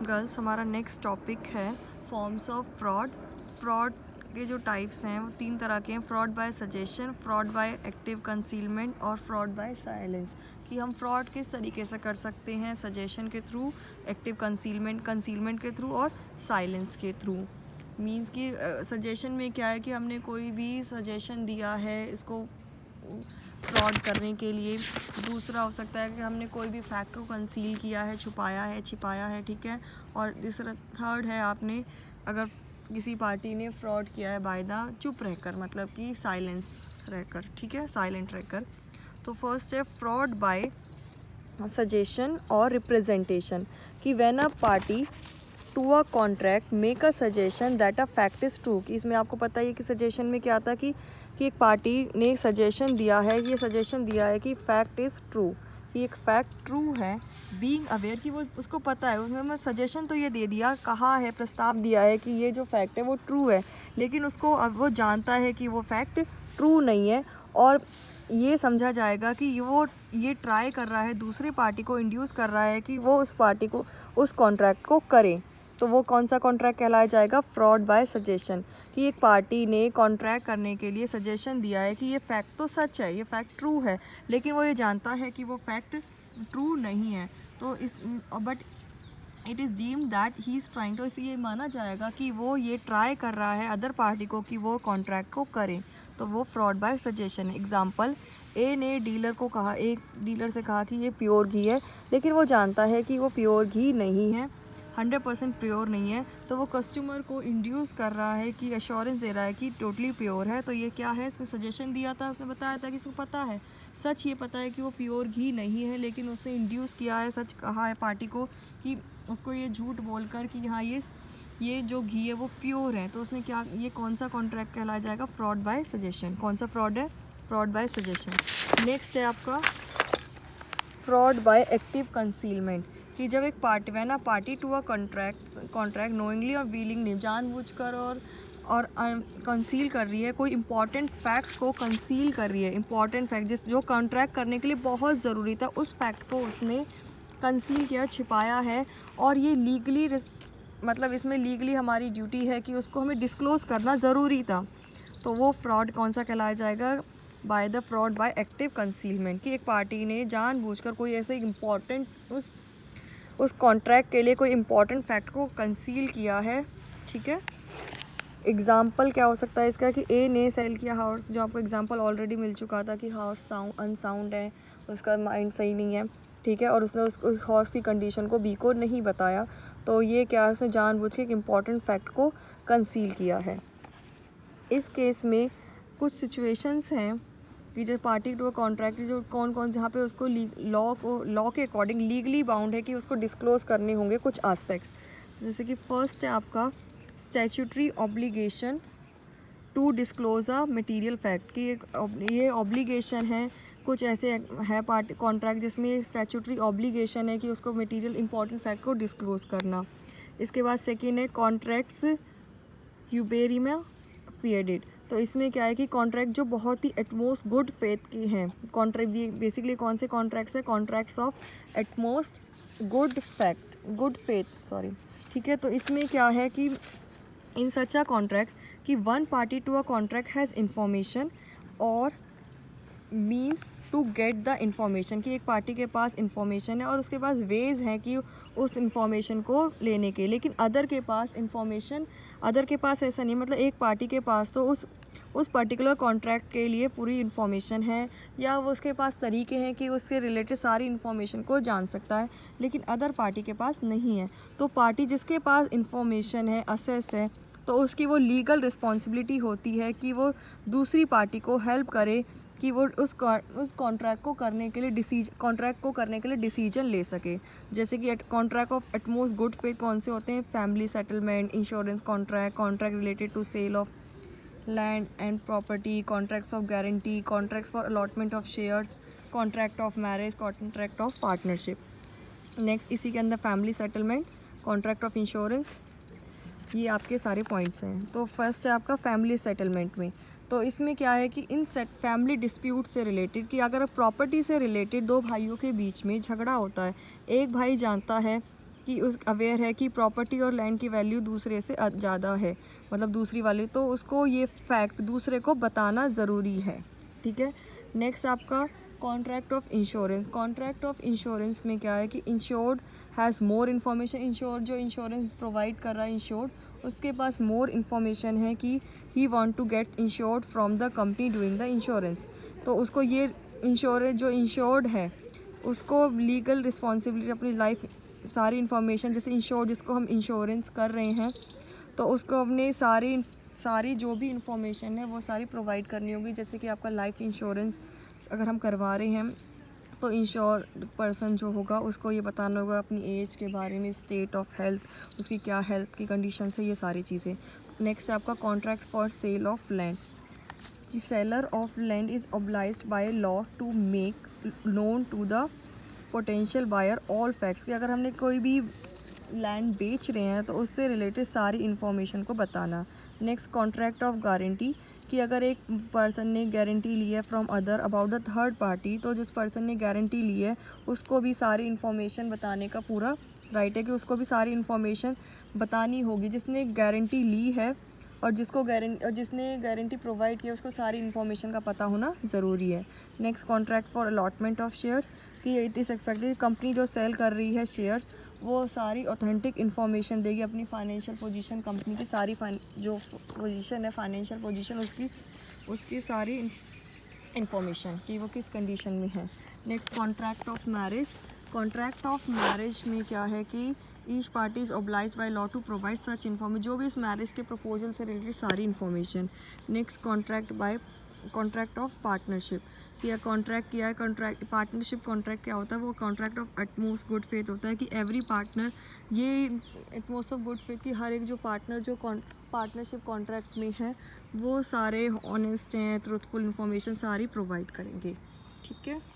Girls, हमारा next topic है forms of fraud. Fraud के जो टाइप्स हैं वो 3 तरह के हैं, fraud by suggestion, fraud by active concealment और फ्रॉड बाय साइलेंस। कि हम फ्रॉड किस तरीके से कर सकते हैं, सजेशन के थ्रू, एक्टिव कंसीलमेंट के थ्रू और साइलेंस के थ्रू। मीन्स कि सजेशन में क्या है कि हमने कोई भी सजेशन दिया है इसको फ्रॉड करने के लिए। दूसरा हो सकता है कि हमने कोई भी फैक्ट को कंसील किया है, छुपाया है, छिपाया है, ठीक है। और तीसरा थर्ड है, आपने अगर किसी पार्टी ने फ्रॉड किया है बाय द चुप रहकर, मतलब कि साइलेंस रहकर, ठीक है, साइलेंट रहकर। तो फर्स्ट है फ्रॉड बाय सजेशन और रिप्रेजेंटेशन। कि when a party to a contract make a suggestion that a fact is true. कि इसमें आपको पता ही है कि सजेशन में क्या आता कि एक पार्टी ने सजेशन दिया है, ये सजेशन दिया है कि फैक्ट इज़ ट्रू, कि एक फैक्ट ट्रू है, बीइंग अवेयर कि वो उसको पता है, उसमें सजेशन तो ये दे दिया, कहा है, प्रस्ताव दिया है कि ये जो फैक्ट है वो ट्रू है, लेकिन उसको अब वो जानता है कि वो फैक्ट ट्रू नहीं है। और ये समझा जाएगा कि वो ये ट्राई कर रहा है, दूसरी पार्टी को इंड्यूस कर रहा है कि वो उस पार्टी को उस कॉन्ट्रैक्ट को करे। तो वो कौन सा कॉन्ट्रैक्ट कहलाया जाएगा? Fraud by suggestion. कि एक पार्टी ने कॉन्ट्रैक्ट करने के लिए सजेशन दिया है कि ये फैक्ट तो सच है, ये फैक्ट ट्रू है, लेकिन वो ये जानता है कि वो फैक्ट ट्रू नहीं है। तो इस but it is deemed that he is trying to, इसे ये माना जाएगा कि वो ये ट्राई कर रहा है अदर पार्टी को कि वो कॉन्ट्रैक्ट को करे। तो वो फ्रॉड बाय सजेशन है। एग्जाम्पल, ए ने डीलर को कहा, एक डीलर से कहा कि ये प्योर घी है, लेकिन वो जानता है कि वो प्योर घी नहीं है, 100% प्योर नहीं है। तो वो कस्टमर को इंड्यूस कर रहा है कि एश्योरेंस दे रहा है कि टोटली प्योर है। तो ये क्या है, इसने सजेशन दिया था, उसने बताया था कि इसको पता है, सच ये पता है कि वो प्योर घी नहीं है, लेकिन उसने इंड्यूस किया है, सच कहा है पार्टी को कि उसको ये झूठ बोलकर कि हाँ ये जो घी है वो प्योर है। तो उसने क्या, ये कौन सा कॉन्ट्रैक्ट कहलाया जाएगा? Fraud by suggestion. कौन सा फ्रॉड है? Fraud by suggestion. नेक्स्ट है आपका फ्रॉड बाय एक्टिव कंसीलमेंट। कि जब एक पार्टी, when a party to a contract knowingly और विलिंगली, जानबूझकर और कंसील कर रही है, कोई इंपॉर्टेंट फैक्ट्स को कंसील कर रही है, इंपॉर्टेंट फैक्ट जो कॉन्ट्रैक्ट करने के लिए बहुत ज़रूरी था, उस फैक्ट को उसने कंसील किया, छिपाया है। और ये लीगली, मतलब इसमें लीगली हमारी ड्यूटी है कि उसको हमें डिस्क्लोज़ करना ज़रूरी था। तो वो फ्रॉड कौन सा कहलाया जाएगा? By the fraud by active concealment. कि एक पार्टी ने जानबूझकर कोई ऐसे इम्पॉर्टेंट उस कॉन्ट्रैक्ट के लिए कोई इम्पॉर्टेंट फैक्ट को कंसील किया है, ठीक है। एग्जाम्पल क्या हो सकता है इसका? कि ए ने सेल किया हाउस, जो आपको एग्जाम्पल ऑलरेडी मिल चुका था कि हाउस अनसाउंड है, उसका माइंड सही नहीं है, ठीक है, और उसने उस हॉर्स की कंडीशन को बी को नहीं बताया। तो ये क्या है, उसने जानबूझ के एक इम्पॉर्टेंट फैक्ट को कंसील किया है। इस केस में कुछ सिचुएशंस हैं कि जो पार्टी टू अ कॉन्ट्रैक्ट, जो कौन जहाँ पे उसको लॉ के अकॉर्डिंग लीगली बाउंड है कि उसको डिस्क्लोज़ करने होंगे कुछ आस्पेक्ट्स। जैसे कि फर्स्ट है आपका statutory obligation to disclose a material fact. कि ये ऑब्लिगेशन है, कुछ ऐसे है पार्टी कॉन्ट्रैक्ट जिसमें स्टैट्यूटरी ऑब्लिगेशन है कि उसको मटेरियल इंपॉर्टेंट फैक्ट को डिस्क्लोज़ करना। इसके बाद सेकेंड है कॉन्ट्रैक्ट्स यूबेरिमा फिएडिड। तो इसमें क्या है कि कॉन्ट्रैक्ट जो बहुत ही एटमोस्ट गुड फेथ के हैं, कॉन्ट्रैक्ट बेसिकली कौन से कॉन्ट्रैक्ट्स हैं? Contracts of utmost good faith, sorry, ठीक है। तो इसमें क्या है कि इन सच अ कॉन्ट्रैक्ट्स कि one party to a contract has information और means to get the information. कि एक पार्टी के पास इंफॉर्मेशन है और उसके पास वेज हैं कि उस इंफॉर्मेशन को लेने के, लेकिन अदर के पास ऐसा नहीं। मतलब एक पार्टी के पास तो उस पर्टिकुलर कॉन्ट्रैक्ट के लिए पूरी इन्फॉर्मेशन है, या वो उसके पास तरीके हैं कि उसके रिलेटेड सारी इन्फॉर्मेशन को जान सकता है, लेकिन अदर पार्टी के पास नहीं है। तो पार्टी जिसके पास इन्फॉर्मेशन है, असेस है, तो उसकी वो लीगल रिस्पॉन्सिबिलिटी होती है कि वो दूसरी पार्टी को हेल्प करे कि वो उस कॉन्ट्रैक्ट को करने के लिए डिसीजन ले सके। जैसे कि contract of utmost good faith कौन से होते हैं? Family settlement, insurance contract, contract related to sale of land and property, contracts of guarantee, contracts for allotment of shares, contract of marriage, contract of partnership. Next इसी के अंदर family settlement, contract of insurance, ये आपके सारे points हैं। तो first है आपका फैमिली सेटलमेंट में। तो इसमें क्या है कि इन फैमिली डिस्प्यूट से रिलेटेड, कि अगर प्रॉपर्टी से रिलेटेड दो भाइयों के बीच में झगड़ा होता है, एक भाई जानता है कि उस अवेयर है कि प्रॉपर्टी और लैंड की वैल्यू दूसरे से ज़्यादा है, मतलब दूसरी वाली, तो उसको ये फैक्ट दूसरे को बताना ज़रूरी है। ठीक है। नेक्स्ट आपका contract of insurance. Contract of insurance में क्या है कि insured has more information. Insured जो इंश्योरेंस प्रोवाइड कर रहा है इंश्योर्ड, उसके पास मोर इन्फॉर्मेशन है कि he want to get insured from the company doing the insurance. तो उसको ये इंश्योरेंस जो इंश्योर्ड है उसको लीगल रिस्पॉन्सिबिलिटी अपनी लाइफ सारी इन्फॉर्मेशन, जैसे इंश्योर जिसको हम इंश्योरेंस कर रहे हैं तो उसको अपने सारी जो भी इंफॉर्मेशन है वो सारी प्रोवाइड करनी होगी। जैसे कि आपका लाइफ इंश्योरेंस अगर हम करवा रहे हैं तो इंश्योर पर्सन जो होगा उसको ये बताना होगा अपनी एज के बारे में, स्टेट ऑफ हेल्थ, उसकी क्या हेल्थ की कंडीशन है, ये सारी चीज़ें। नेक्स्ट आपका contract for sale of land. कि seller of land is obliged by law to make known to the potential buyer all facts. कि अगर हमने कोई भी लैंड बेच रहे हैं तो उससे रिलेटेड सारी इन्फॉर्मेशन को बताना। Next contract of guarantee. कि अगर एक पर्सन ने गारंटी ली है from other about the third party, तो जिस पर्सन ने गारंटी ली है उसको भी सारी इन्फॉर्मेशन बताने का पूरा राइट है, कि उसको भी सारी इन्फॉर्मेशन बतानी होगी जिसने गारंटी ली है, और जिसने गारंटी प्रोवाइड किया उसको सारी इन्फॉर्मेशन का पता होना ज़रूरी है। Next contract for allotment of shares. कि इट इज़ एक्सपेक्टेड कंपनी जो सेल कर रही है शेयर्स वो सारी ऑथेंटिक इन्फॉर्मेशन देगी, अपनी फाइनेंशियल पोजीशन, कंपनी की सारी जो पोजीशन है फाइनेंशियल पोजीशन उसकी सारी इन्फॉर्मेशन कि वो किस कंडीशन में है। Next contract of marriage. Contract of marriage में क्या है कि each party is obliged by law to provide such information, जो भी इस मैरिज के प्रपोजल से रिलेटेड सारी information. Next contract of partnership. किया कॉन्ट्रैक्ट किया है, कॉन्ट्रैक्ट पार्टनरशिप कॉन्ट्रैक्ट क्या होता है, वो contract of utmost good faith होता है। कि एवरी पार्टनर, ये एटमोस्ट ऑफ गुड फेथ कि हर एक जो पार्टनर जो पार्टनरशिप कॉन्ट्रैक्ट में है वो सारे ऑनेस्ट हैं, ट्रूथफुल इन्फॉर्मेशन सारी प्रोवाइड करेंगे। ठीक है।